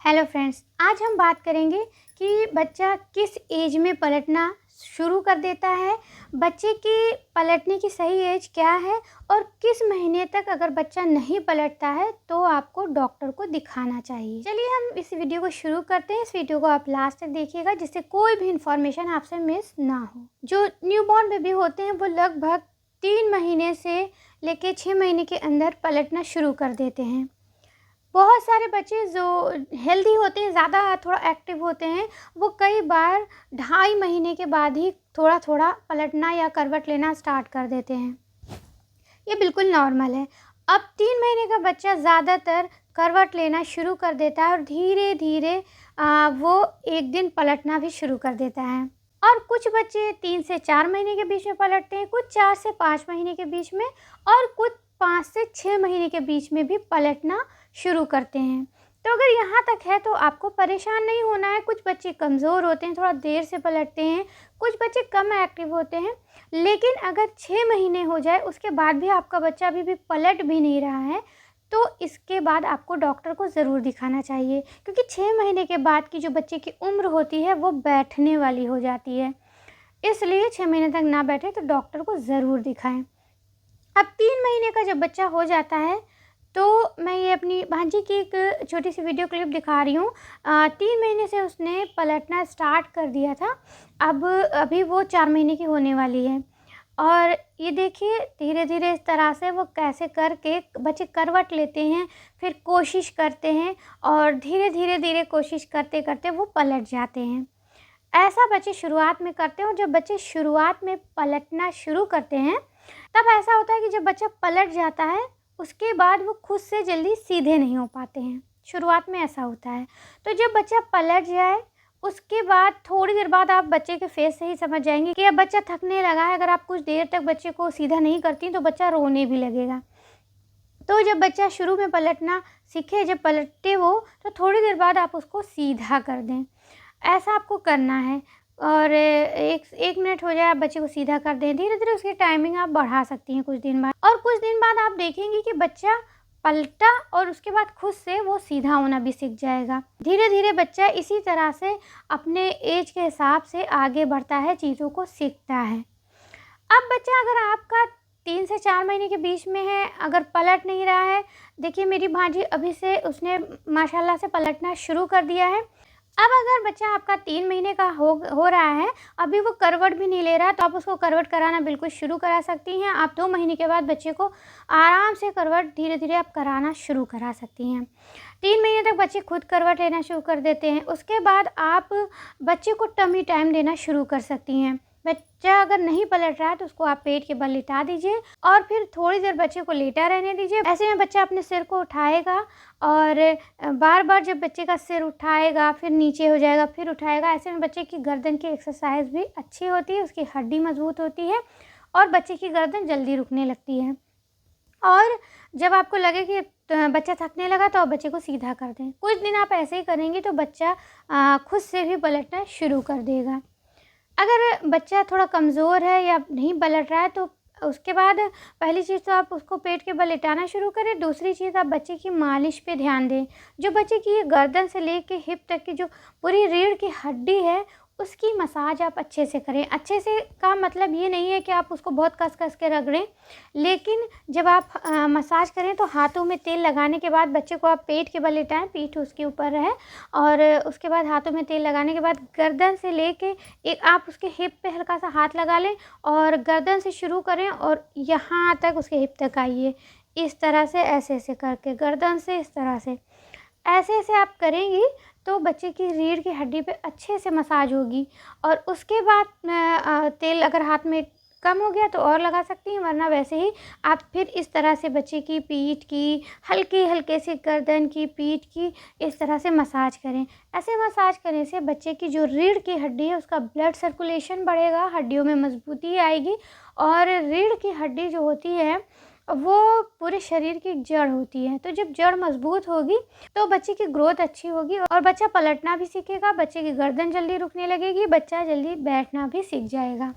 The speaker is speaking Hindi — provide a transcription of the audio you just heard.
हेलो फ्रेंड्स, आज हम बात करेंगे कि बच्चा किस एज में पलटना शुरू कर देता है, बच्चे की पलटने की सही एज क्या है और किस महीने तक अगर बच्चा नहीं पलटता है तो आपको डॉक्टर को दिखाना चाहिए। चलिए हम इस वीडियो को शुरू करते हैं। इस वीडियो को आप लास्ट तक देखिएगा जिससे कोई भी इंफॉर्मेशन आपसे मिस ना हो। जो न्यूबॉर्न बेबी होते हैं वो लगभग 3 महीने से लेके 6 महीने के अंदर पलटना शुरू कर देते हैं। बहुत सारे बच्चे जो हेल्दी होते हैं, ज़्यादा थोड़ा एक्टिव होते हैं, वो कई बार 2.5 महीने के बाद ही थोड़ा थोड़ा पलटना या करवट लेना स्टार्ट कर देते हैं। ये बिल्कुल नॉर्मल है। अब 3 महीने का बच्चा ज़्यादातर करवट लेना शुरू कर देता है और धीरे धीरे वो एक दिन पलटना भी शुरू कर देता है। और कुछ बच्चे 3 से 4 महीने के बीच में पलटते हैं, कुछ 4 से 5 महीने के बीच में और कुछ 5 से 6 महीने के बीच में भी पलटना शुरू करते हैं। तो अगर यहाँ तक है तो आपको परेशान नहीं होना है। कुछ बच्चे कमज़ोर होते हैं, थोड़ा देर से पलटते हैं, कुछ बच्चे कम एक्टिव होते हैं। लेकिन अगर 6 महीने हो जाए उसके बाद भी आपका बच्चा अभी भी पलट भी नहीं रहा है तो इसके बाद आपको डॉक्टर को ज़रूर दिखाना चाहिए, क्योंकि 6 महीने के बाद की जो बच्चे की उम्र होती है वो बैठने वाली हो जाती है। इसलिए 6 महीने तक ना बैठे तो डॉक्टर को ज़रूर दिखाएं। अब 3 महीने का जब बच्चा हो जाता है तो मैं ये अपनी भांजी की एक छोटी सी वीडियो क्लिप दिखा रही हूँ। 3 महीने से उसने पलटना स्टार्ट कर दिया था, अब अभी वो 4 महीने की होने वाली है। और ये देखिए धीरे धीरे इस तरह से वो कैसे करके बच्चे करवट लेते हैं, फिर कोशिश करते हैं और धीरे धीरे कोशिश करते करते वो पलट जाते हैं। ऐसा बच्चे शुरुआत में करते हैं और जब बच्चे शुरुआत में पलटना शुरू करते हैं तब ऐसा होता है कि जब बच्चा पलट जाता है उसके बाद वो खुद से जल्दी सीधे नहीं हो पाते हैं। शुरुआत में ऐसा होता है। तो जब बच्चा पलट जाए उसके बाद थोड़ी देर बाद आप बच्चे के फेस से ही समझ जाएंगे कि अब बच्चा थकने लगा है। अगर आप कुछ देर तक बच्चे को सीधा नहीं करती तो बच्चा रोने भी लगेगा। तो जब बच्चा शुरू में पलटना सीखे, जब पलटते वो तो थोड़ी देर बाद आप उसको सीधा कर दें। ऐसा आपको करना है और एक मिनट हो जाए आप बच्चे को सीधा कर दें। धीरे धीरे उसकी टाइमिंग आप बढ़ा सकती हैं कुछ दिन बाद, और कुछ दिन बाद आप देखेंगे कि बच्चा पलटा और उसके बाद खुद से वो सीधा होना भी सीख जाएगा। धीरे धीरे बच्चा इसी तरह से अपने एज के हिसाब से आगे बढ़ता है, चीज़ों को सीखता है। अब बच्चा अगर आपका 3 से 4 महीने के बीच में है, अगर पलट नहीं रहा है, देखिए मेरी भांजी अभी से उसने माशाल्लाह से पलटना शुरू कर दिया है। अब अगर बच्चा आपका 3 महीने का हो रहा है, अभी वो करवट भी नहीं ले रहा है, तो आप उसको करवट कराना बिल्कुल शुरू करा सकती हैं। आप 2 महीने के बाद बच्चे को आराम से करवट धीरे धीरे आप कराना शुरू करा सकती हैं। 3 महीने तक बच्चे खुद करवट लेना शुरू कर देते हैं। उसके बाद आप बच्चे को टमी टाइम देना शुरू कर सकती हैं। बच्चा अगर नहीं पलट रहा है तो उसको आप पेट के बल लिटा दीजिए और फिर थोड़ी देर बच्चे को लेटा रहने दीजिए। ऐसे में बच्चा अपने सिर को उठाएगा और बार बार जब बच्चे का सिर उठाएगा फिर नीचे हो जाएगा, फिर उठाएगा। ऐसे में बच्चे की गर्दन की एक्सरसाइज भी अच्छी होती है, उसकी हड्डी मजबूत होती है और बच्चे की गर्दन जल्दी रुकने लगती है। और जब आपको लगे कि बच्चा थकने लगा तो आप बच्चे को सीधा कर दें। कुछ दिन आप ऐसे ही करेंगे तो बच्चा खुद से भी पलटना शुरू कर देगा। अगर बच्चा थोड़ा कमज़ोर है या नहीं पलट रहा है तो उसके बाद पहली चीज़ तो आप उसको पेट के बल लेटाना शुरू करें। दूसरी चीज़, आप बच्चे की मालिश पे ध्यान दें। जो बच्चे की गर्दन से लेके हिप तक की जो पूरी रीढ़ की हड्डी है उसकी मसाज आप अच्छे से करें। अच्छे से का मतलब ये नहीं है कि आप उसको बहुत कस कस के रगड़ें, लेकिन जब आप मसाज करें तो हाथों में तेल लगाने के बाद बच्चे को आप पेट के बल लेटाएं, पीठ उसके ऊपर रहे और उसके बाद हाथों में तेल लगाने के बाद गर्दन से लेके एक आप उसके हिप पे हल्का सा हाथ लगा लें और गर्दन से शुरू करें और यहाँ तक उसके हिप तक आइए। इस तरह से ऐसे करके गर्दन से इस तरह से ऐसे आप करेंगी तो बच्चे की रीढ़ की हड्डी पे अच्छे से मसाज होगी। और उसके बाद तेल अगर हाथ में कम हो गया तो और लगा सकती हैं, वरना वैसे ही आप फिर इस तरह से बच्चे की पीठ की हल्के से गर्दन की, पीठ की इस तरह से मसाज करें। ऐसे मसाज करने से बच्चे की जो रीढ़ की हड्डी है उसका ब्लड सर्कुलेशन बढ़ेगा, हड्डियों में मजबूती आएगी। और रीढ़ की हड्डी जो होती है वो पूरे शरीर की जड़ होती है, तो जब जड़ मजबूत होगी तो बच्चे की ग्रोथ अच्छी होगी और बच्चा पलटना भी सीखेगा, बच्चे की गर्दन जल्दी रुकने लगेगी, बच्चा जल्दी बैठना भी सीख जाएगा।